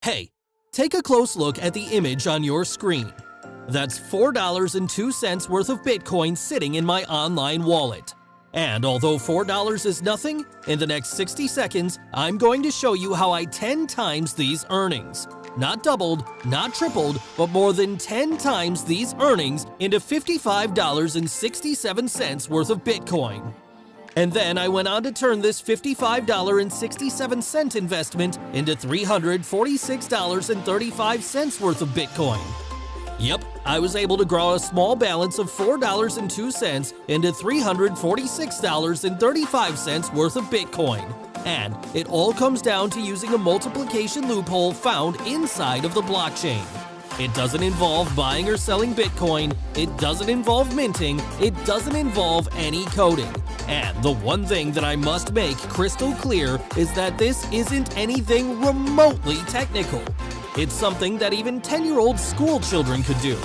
Hey, take a close look at the image on your screen. That's $4.02 worth of Bitcoin sitting in my online wallet. And although $4 is nothing, in the next 60 seconds, I'm going to show you how I 10 times these earnings. Not doubled, not tripled, but more than 10 times these earnings into $55.67 worth of Bitcoin. And then I went on to turn this $55.67 investment into $346.35 worth of Bitcoin. Yep, I was able to grow a small balance of $4.02 into $346.35 worth of Bitcoin. And it all comes down to using a multiplication loophole found inside of the blockchain. It doesn't involve buying or selling Bitcoin, it doesn't involve minting, it doesn't involve any coding. And the one thing that I must make crystal clear is that this isn't anything remotely technical. It's something that even 10-year-old school children could do.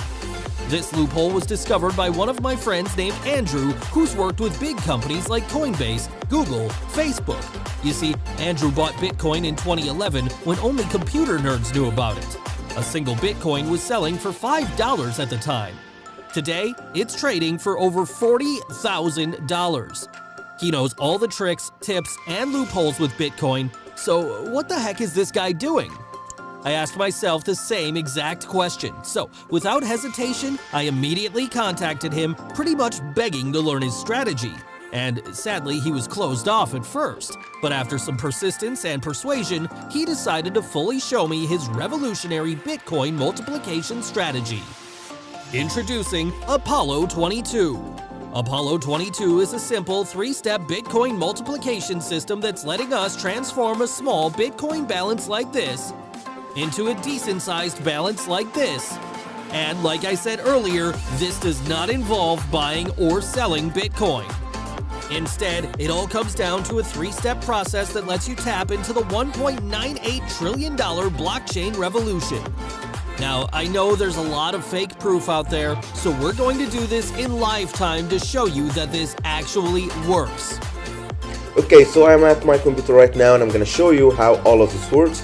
This loophole was discovered by one of my friends named Andrew, who's worked with big companies like Coinbase, Google, Facebook. You see, Andrew bought Bitcoin in 2011 when only computer nerds knew about it. A single Bitcoin was selling for $5 at the time. Today, it's trading for over $40,000. He knows all the tricks, tips, and loopholes with Bitcoin, so what the heck is this guy doing? I asked myself the same exact question, so without hesitation, I immediately contacted him, pretty much begging to learn his strategy. And sadly, he was closed off at first, but after some persistence and persuasion, he decided to fully show me his revolutionary Bitcoin multiplication strategy. Introducing Apollo22. Apollo22 is a simple 3-step Bitcoin multiplication system that's letting us transform a small Bitcoin balance like this into a decent-sized balance like this. And like I said earlier, this does not involve buying or selling Bitcoin. Instead, it all comes down to a 3-step process that lets you tap into the $1.98 trillion blockchain revolution. Now, I know there's a lot of fake proof out there, so we're going to do this in live time to show you that this actually works. Okay, so I'm at my computer right now and I'm going to show you how all of this works.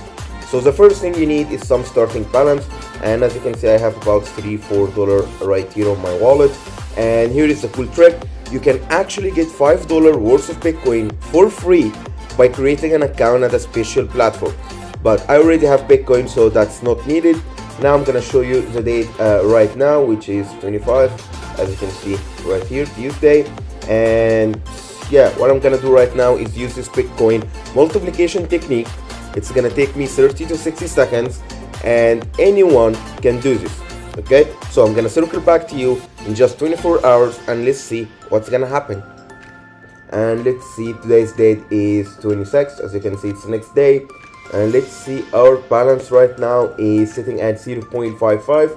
So the first thing you need is some starting balance, and as you can see I have about $3-4 right here on my wallet. And here is the cool trick: you can actually get $5 worth of Bitcoin for free by creating an account at a special platform. But I already have Bitcoin, so that's not needed. Now I'm gonna show you the date right now, which is 25, as you can see right here, Tuesday. And yeah, what I'm gonna do right now is use this Bitcoin multiplication technique. It's gonna take me 30 to 60 seconds, and anyone can do this. Okay, so I'm gonna circle back to you in just 24 hours and let's see what's gonna happen. And let's see, today's date is 26th. As you can see, it's the next day. And let's see, our balance right now is sitting at 0.55,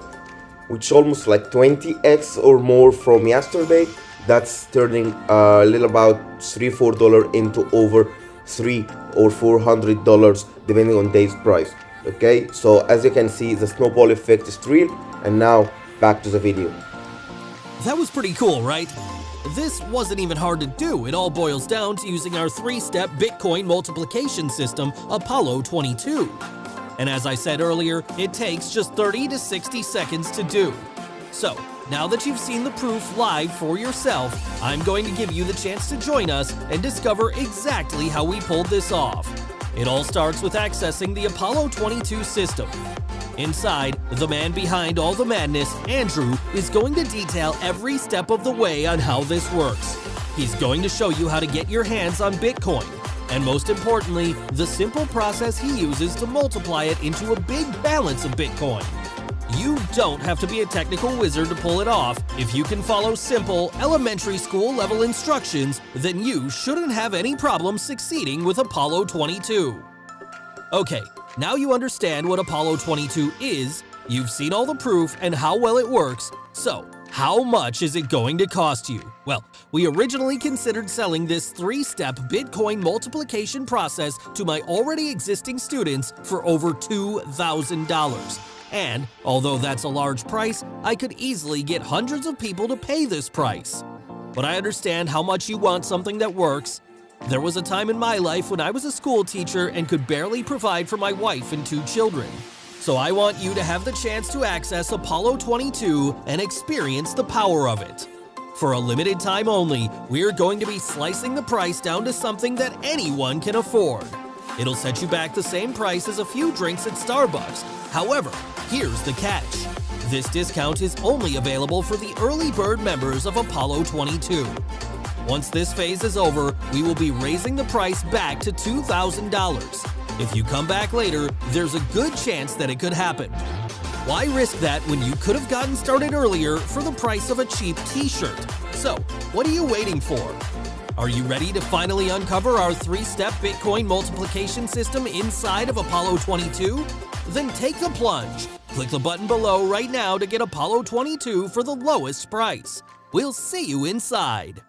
which is almost like 20x or more from yesterday. That's turning a little about $3-4 into over $300 or $400 depending on day's price. Okay, so as you can see, the snowball effect is real. And now back to the video. That was pretty cool, right? This wasn't even hard to do. It all boils down to using our 3-step Bitcoin multiplication system, Apollo22. And as I said earlier, it takes just 30 to 60 seconds to do. So, now that you've seen the proof live for yourself, I'm going to give you the chance to join us and discover exactly how we pulled this off. It all starts with accessing the Apollo22 system. Inside, the man behind all the madness, Andrew, is going to detail every step of the way on how this works. He's going to show you how to get your hands on Bitcoin, and most importantly, the simple process he uses to multiply it into a big balance of Bitcoin. You don't have to be a technical wizard to pull it off. If you can follow simple, elementary school level instructions, then you shouldn't have any problem succeeding with Apollo22. Okay, now you understand what Apollo22 is, you've seen all the proof and how well it works, so how much is it going to cost you? Well, we originally considered selling this 3-step Bitcoin multiplication process to my already existing students for over $2,000. And although that's a large price, I could easily get hundreds of people to pay this price. But I understand how much you want something that works. There was a time in my life when I was a school teacher and could barely provide for my wife and 2 children. So I want you to have the chance to access Apollo22 and experience the power of it. For a limited time only, we're going to be slicing the price down to something that anyone can afford. It'll set you back the same price as a few drinks at Starbucks. However, here's the catch. This discount is only available for the early bird members of Apollo22. Once this phase is over, we will be raising the price back to $2,000. If you come back later, there's a good chance that it could happen. Why risk that when you could have gotten started earlier for the price of a cheap t-shirt? So, what are you waiting for? Are you ready to finally uncover our 3-step Bitcoin multiplication system inside of Apollo22? Then take the plunge. Click the button below right now to get Apollo22 for the lowest price. We'll see you inside.